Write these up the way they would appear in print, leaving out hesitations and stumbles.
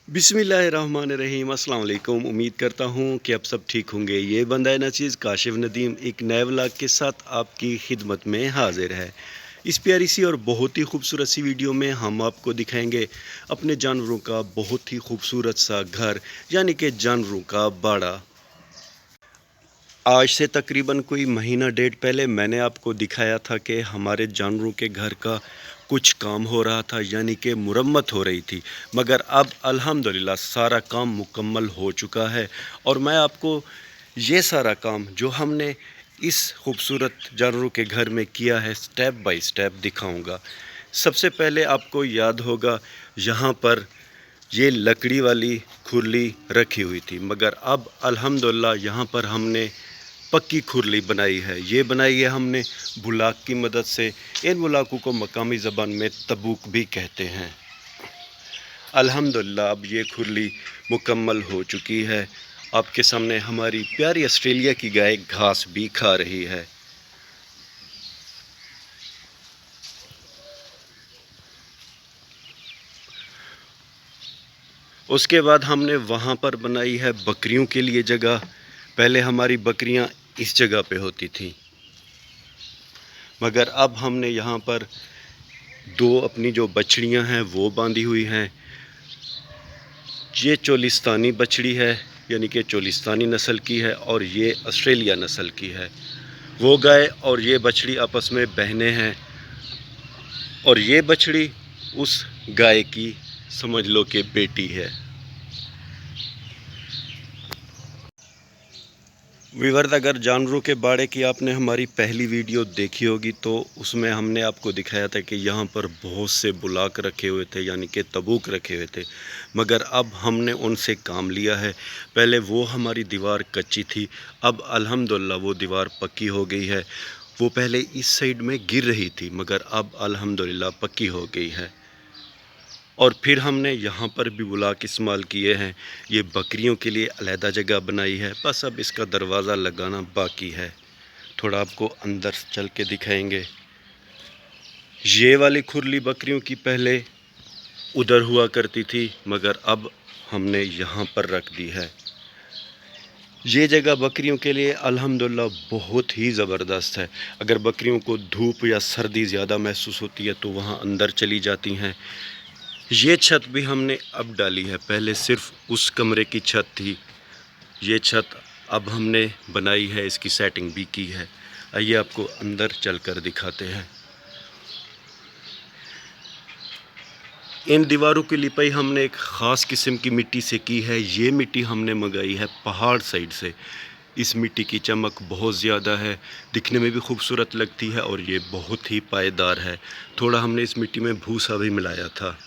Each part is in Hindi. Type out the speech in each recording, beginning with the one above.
बिस्मिल्लाहिर्रहमानिर्रहीम। अस्सलाम वालेकुम। उम्मीद करता हूँ कि आप सब ठीक होंगे। ये बंदा नाचीज़ काशिफ नदीम एक नए व्लॉग के साथ आपकी खिदमत में हाजिर है। इस प्यारी सी और बहुत ही खूबसूरत सी वीडियो में हम आपको दिखाएंगे अपने जानवरों का बहुत ही खूबसूरत सा घर, यानी कि जानवरों का बाड़ा। आज से तकरीबन कोई महीना डेढ़ पहले मैंने आपको दिखाया था कि हमारे जानवरों के घर का कुछ काम हो रहा था, यानी कि मुरम्मत हो रही थी। मगर अब अल्हम्दुलिल्लाह सारा काम मुकम्मल हो चुका है और मैं आपको ये सारा काम जो हमने इस खूबसूरत जानवरों के घर में किया है स्टेप बाय स्टेप दिखाऊंगा। सबसे पहले आपको याद होगा यहाँ पर ये लकड़ी वाली खुरली रखी हुई थी, मगर अब अल्हम्दुलिल्लाह यहाँ पर हमने पक्की खुरली बनाई है। ये बनाई है हमने बुलाक की मदद से। इन बुलाकों को मकामी ज़बान में तबूक भी कहते हैं। अल्हम्दुलिल्लाह अब ये खुरली मुकम्मल हो चुकी है। आपके सामने हमारी प्यारी ऑस्ट्रेलिया की गाय घास भी खा रही है। उसके बाद हमने वहाँ पर बनाई है बकरियों के लिए जगह। पहले हमारी बकरियाँ इस जगह पे होती थी, मगर अब हमने यहाँ पर दो अपनी जो बछड़ियाँ हैं वो बांधी हुई हैं। ये चोलिस्तानी बछड़ी है, यानी कि चोलिस्तानी नस्ल की है, और ये ऑस्ट्रेलिया नस्ल की है। वो गाय और ये बछड़ी आपस में बहनें हैं, और ये बछड़ी उस गाय की समझ लो कि बेटी है। विवर्त, अगर जानवरों के बाड़े की आपने हमारी पहली वीडियो देखी होगी तो उसमें हमने आपको दिखाया था कि यहाँ पर बहुत से बुलाक रखे हुए थे, यानी कि तबूक रखे हुए थे। मगर अब हमने उनसे काम लिया है। पहले वो हमारी दीवार कच्ची थी, अब अल्हम्दुलिल्लाह वो दीवार पक्की हो गई है। वो पहले इस साइड में गिर रही थी, मगर अब अल्हम्दुलिल्लाह पक्की हो गई है। और फिर हमने यहाँ पर भी बुलाक इस्तेमाल किए हैं। ये बकरियों के लिए अलहदा जगह बनाई है, बस अब इसका दरवाज़ा लगाना बाकी है। थोड़ा आपको अंदर चल के दिखाएंगे। ये वाली खुरली बकरियों की पहले उधर हुआ करती थी, मगर अब हमने यहाँ पर रख दी है। ये जगह बकरियों के लिए अल्हम्दुलिल्लाह बहुत ही ज़बरदस्त है। अगर बकरियों को धूप या सर्दी ज़्यादा महसूस होती है तो वहाँ अंदर चली जाती हैं। ये छत भी हमने अब डाली है, पहले सिर्फ उस कमरे की छत थी। ये छत अब हमने बनाई है, इसकी सेटिंग भी की है। आइए आपको अंदर चलकर दिखाते हैं। इन दीवारों की लिपाई हमने एक ख़ास किस्म की मिट्टी से की है। ये मिट्टी हमने मंगाई है पहाड़ साइड से। इस मिट्टी की चमक बहुत ज़्यादा है, दिखने में भी खूबसूरत लगती है और ये बहुत ही पायदार है। थोड़ा हमने इस मिट्टी में भूसा भी मिलाया था।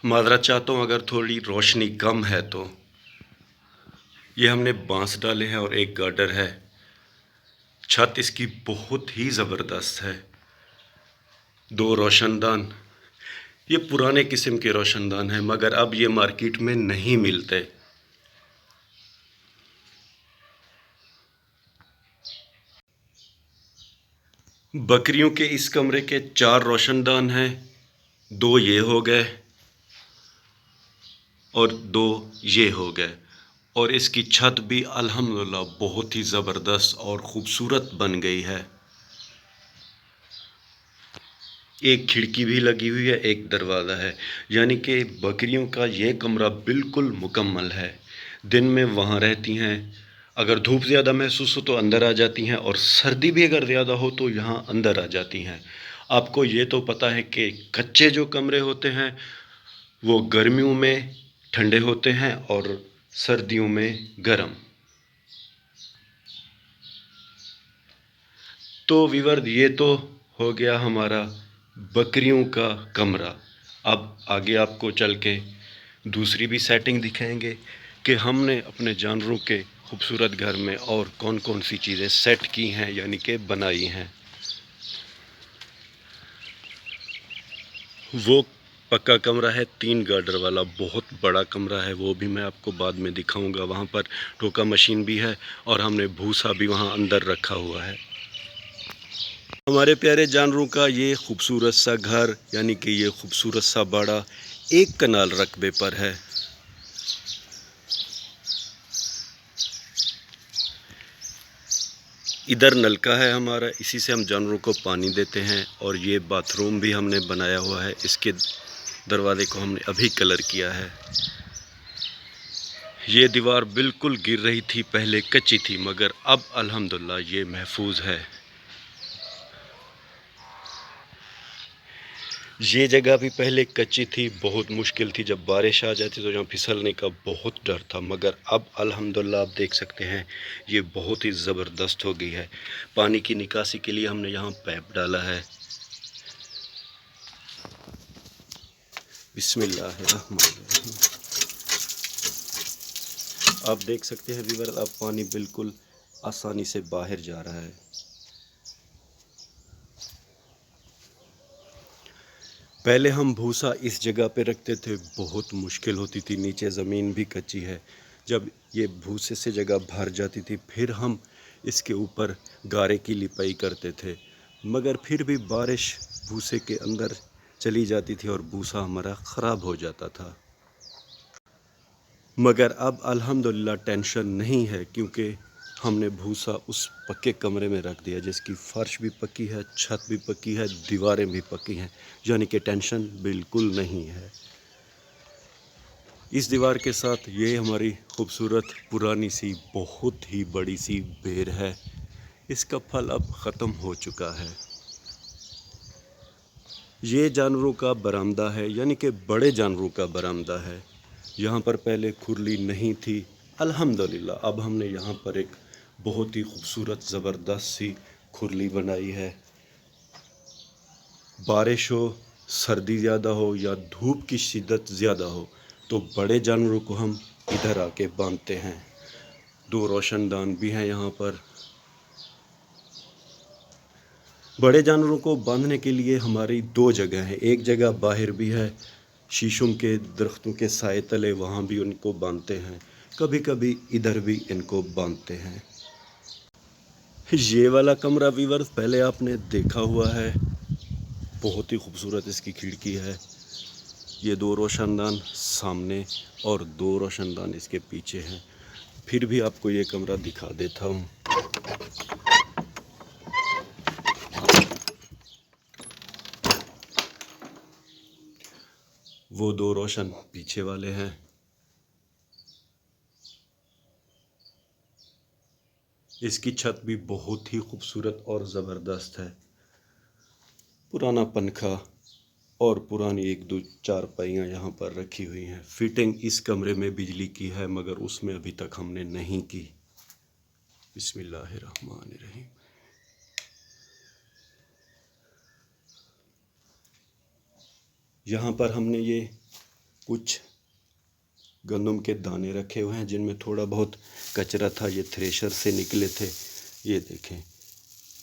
माज़रत चाहता हूँ अगर थोड़ी रोशनी कम है तो। ये हमने बांस डाले हैं और एक गार्डर है। छत इसकी बहुत ही ज़बरदस्त है। दो रोशनदान, ये पुराने किस्म के रोशनदान हैं, मगर अब ये मार्केट में नहीं मिलते। बकरियों के इस कमरे के 4 रोशनदान हैं। 2 ये हो गए और 2 ये हो गए। और इसकी छत भी अल्हम्दुलिल्लाह बहुत ही ज़बरदस्त और ख़ूबसूरत बन गई है। एक खिड़की भी लगी हुई है, एक दरवाज़ा है, यानी कि बकरियों का ये कमरा बिल्कुल मुकम्मल है। दिन में वहाँ रहती हैं, अगर धूप ज़्यादा महसूस हो तो अंदर आ जाती हैं, और सर्दी भी अगर ज़्यादा हो तो यहाँ अंदर आ जाती हैं। आपको ये तो पता है कि कच्चे जो कमरे होते हैं वो गर्मियों में ठंडे होते हैं और सर्दियों में गर्म। तो व्यूअर, ये तो हो गया हमारा बकरियों का कमरा। अब आगे आपको चल के दूसरी भी सेटिंग दिखाएंगे कि हमने अपने जानवरों के खूबसूरत घर में और कौन कौन सी चीज़ें सेट की हैं, यानी कि बनाई हैं। वो पक्का कमरा है 3 गार्डर वाला, बहुत बड़ा कमरा है। वो भी मैं आपको बाद में दिखाऊंगा। वहाँ पर टोका मशीन भी है और हमने भूसा भी वहाँ अंदर रखा हुआ है। हमारे प्यारे जानवरों का ये खूबसूरत सा घर यानी कि ये खूबसूरत सा बाड़ा एक कनाल रकबे पर है। इधर नलका है हमारा, इसी से हम जानवरों को पानी देते हैं। और ये बाथरूम भी हमने बनाया हुआ है, इसके दरवाजे को हमने अभी कलर किया है। ये दीवार बिल्कुल गिर रही थी, पहले कच्ची थी, मगर अब अल्हम्दुलिल्लाह ये महफूज है। ये जगह भी पहले कच्ची थी, बहुत मुश्किल थी, जब बारिश आ जाती तो यहाँ फिसलने का बहुत डर था, मगर अब अल्हम्दुलिल्लाह आप देख सकते हैं ये बहुत ही ज़बरदस्त हो गई है। पानी की निकासी के लिए हमने यहाँ पाइप डाला है। बिस्मिल्लाहिर्रहमानिर्रहीम। आप देख सकते हैं व्यूअर, अब पानी बिल्कुल आसानी से बाहर जा रहा है। पहले हम भूसा इस जगह पे रखते थे, बहुत मुश्किल होती थी, नीचे ज़मीन भी कच्ची है। जब ये भूसे से जगह भर जाती थी फिर हम इसके ऊपर गारे की लिपाई करते थे, मगर फिर भी बारिश भूसे के अंदर चली जाती थी और भूसा हमारा ख़राब हो जाता था। मगर अब अल्हम्दुलिल्लाह टेंशन नहीं है, क्योंकि हमने भूसा उस पक्के कमरे में रख दिया जिसकी फ़र्श भी पक्की है, छत भी पक्की है, दीवारें भी पक्की हैं, यानी कि टेंशन बिल्कुल नहीं है। इस दीवार के साथ ये हमारी खूबसूरत पुरानी सी बहुत ही बड़ी सी बेर है। इसका फल अब ख़त्म हो चुका है। ये जानवरों का बरामदा है, यानी कि बड़े जानवरों का बरामदा है। यहाँ पर पहले खुरली नहीं थी, अल्हम्दुलिल्लाह अब हमने यहाँ पर एक बहुत ही खूबसूरत ज़बरदस्त सी खुरली बनाई है। बारिश हो, सर्दी ज़्यादा हो या धूप की शिद्दत ज़्यादा हो तो बड़े जानवरों को हम इधर आके बांधते हैं। 2 रोशनदान भी हैं यहाँ पर। बड़े जानवरों को बांधने के लिए हमारी 2 जगह हैं, एक जगह बाहर भी है, शीशम के दरख्तों के साए तले, वहाँ भी उनको बांधते हैं, कभी कभी इधर भी इनको बांधते हैं। ये वाला कमरा व्यूअर्स पहले आपने देखा हुआ है, बहुत ही खूबसूरत इसकी खिड़की है। ये 2 रोशनदान सामने और 2 रोशनदान इसके पीछे हैं। फिर भी आपको ये कमरा दिखा देता हूँ। वो 2 रोशन पीछे वाले हैं। इसकी छत भी बहुत ही खूबसूरत और ज़बरदस्त है। पुराना पंखा और पुरानी 1-2 चारपाइयाँ यहाँ पर रखी हुई हैं। फिटिंग इस कमरे में बिजली की है, मगर उसमें अभी तक हमने नहीं की। बिस्मिल्लाहिर्रहमानिर्रहीम। यहाँ पर हमने ये कुछ गंदम के दाने रखे हुए हैं, जिनमें थोड़ा बहुत कचरा था, ये थ्रेशर से निकले थे। ये देखें,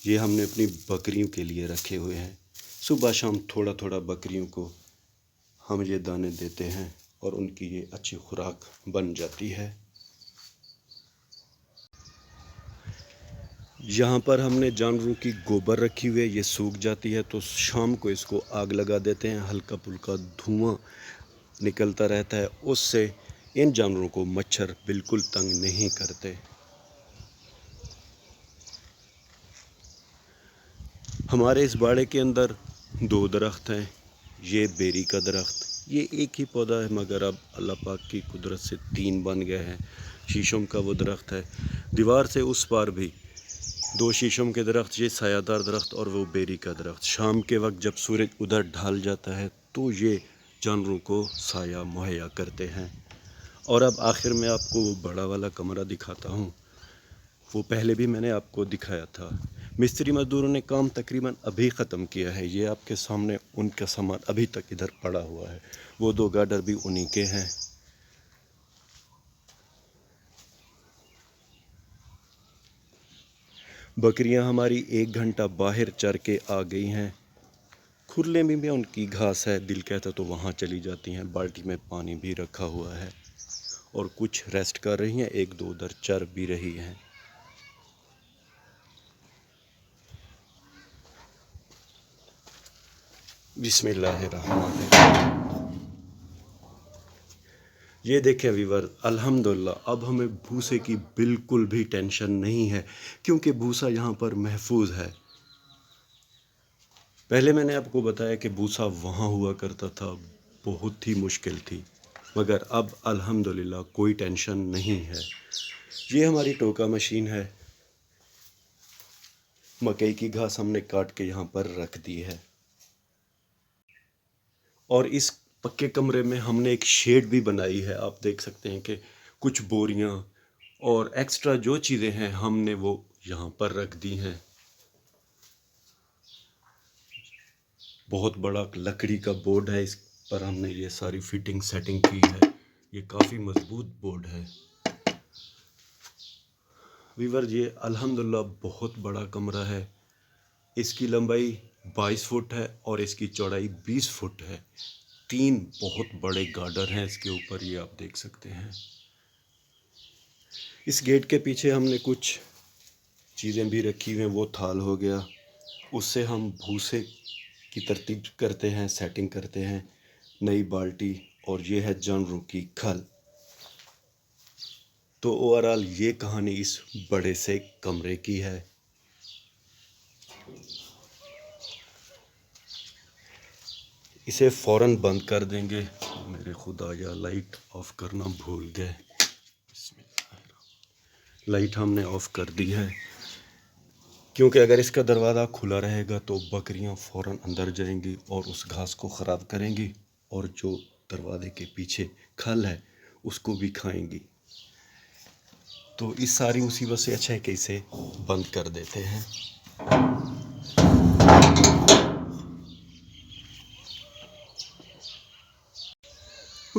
ये हमने अपनी बकरियों के लिए रखे हुए हैं। सुबह शाम थोड़ा थोड़ा बकरियों को हम ये दाने देते हैं और उनकी ये अच्छी खुराक बन जाती है। यहाँ पर हमने जानवरों की गोबर रखी हुई है, ये सूख जाती है तो शाम को इसको आग लगा देते हैं, हल्का फुल्का धुआं निकलता रहता है, उससे इन जानवरों को मच्छर बिल्कुल तंग नहीं करते। हमारे इस बाड़े के अंदर 2 दरख्त हैं। ये बेरी का दरख्त, ये एक ही पौधा है, मगर अब अल्लाह पाक की कुदरत से 3 बन गए हैं। शीशम का वो दरख्त है, दीवार से उस पार भी 2 शीशम के दरख्त, ये सायादार दरख्त और वो बेरी का दरख्त। शाम के वक्त जब सूरज उधर ढल जाता है तो ये जानवरों को साया मुहैया करते हैं। और अब आखिर में आपको वो बड़ा वाला कमरा दिखाता हूँ। वो पहले भी मैंने आपको दिखाया था। मिस्त्री मज़दूरों ने काम तकरीबन अभी ख़त्म किया है। ये आपके सामने उनका सामान अभी तक इधर पड़ा हुआ है। वो 2 गार्डर भी उन्हीं के हैं। बकरियां हमारी 1 घंटा बाहर चर के आ गई हैं। खुरले में भी उनकी घास है, दिल कहता तो वहाँ चली जाती हैं। बाल्टी में पानी भी रखा हुआ है और कुछ रेस्ट कर रही हैं, 1-2 उधर चर भी रही हैं। बिस्मिल्लाहिर्रहमानिर्रहीम। ये देखें व्यूवर, अल्हम्दुलिल्लाह अब हमें भूसे की बिल्कुल भी टेंशन नहीं है, क्योंकि भूसा यहाँ पर महफूज है। पहले मैंने आपको बताया कि भूसा वहाँ हुआ करता था, बहुत ही मुश्किल थी, मगर अब अल्हम्दुलिल्लाह कोई टेंशन नहीं है। ये हमारी टोका मशीन है। मकई की घास हमने काट के यहाँ पर रख दी है, और इस पक्के कमरे में हमने एक शेड भी बनाई है। आप देख सकते हैं कि कुछ बोरियां और एक्स्ट्रा जो चीज़ें हैं हमने वो यहाँ पर रख दी हैं। बहुत बड़ा लकड़ी का बोर्ड है, इस पर हमने ये सारी फिटिंग सेटिंग की है। ये काफ़ी मजबूत बोर्ड है वीवर। ये अल्हम्दुलिल्लाह बहुत बड़ा कमरा है। इसकी लंबाई 22 फुट है और इसकी चौड़ाई 20 फुट है। 3 बहुत बड़े गार्डर हैं इसके ऊपर, ये आप देख सकते हैं। इस गेट के पीछे हमने कुछ चीज़ें भी रखी हुई हैं, वो थाल हो गया, उससे हम भूसे की तरतीब करते हैं, सेटिंग करते हैं। नई बाल्टी, और ये है जानवरों की खल। तो ओवरऑल ये कहानी इस बड़े से कमरे की है। इसे फ़ौरन बंद कर देंगे। मेरे खुदा, या लाइट ऑफ करना भूल गए। लाइट हमने ऑफ कर दी है, क्योंकि अगर इसका दरवाज़ा खुला रहेगा तो बकरियां फ़ौरन अंदर जाएंगी और उस घास को ख़राब करेंगी, और जो दरवाजे के पीछे खल है उसको भी खाएंगी। तो इस सारी मुसीबत से अच्छा है कि इसे बंद कर देते हैं।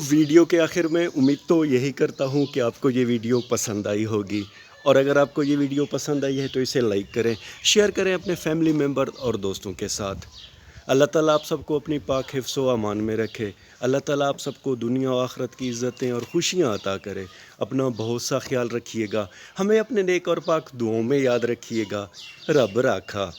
वीडियो के आखिर में उम्मीद तो यही करता हूँ कि आपको ये वीडियो पसंद आई होगी, और अगर आपको ये वीडियो पसंद आई है तो इसे लाइक करें, शेयर करें अपने फैमिली मेम्बर और दोस्तों के साथ। अल्लाह ताला आप सबको अपनी पाक हिफ्ज़ व अमान में रखे। अल्लाह ताला आप सबको दुनिया और आखिरत की इज़्ज़तें और खुशियाँ अता करे। अपना बहुत सा ख्याल रखिएगा, हमें अपने नेक और पाक दुआओं में याद रखिएगा। रब राखा।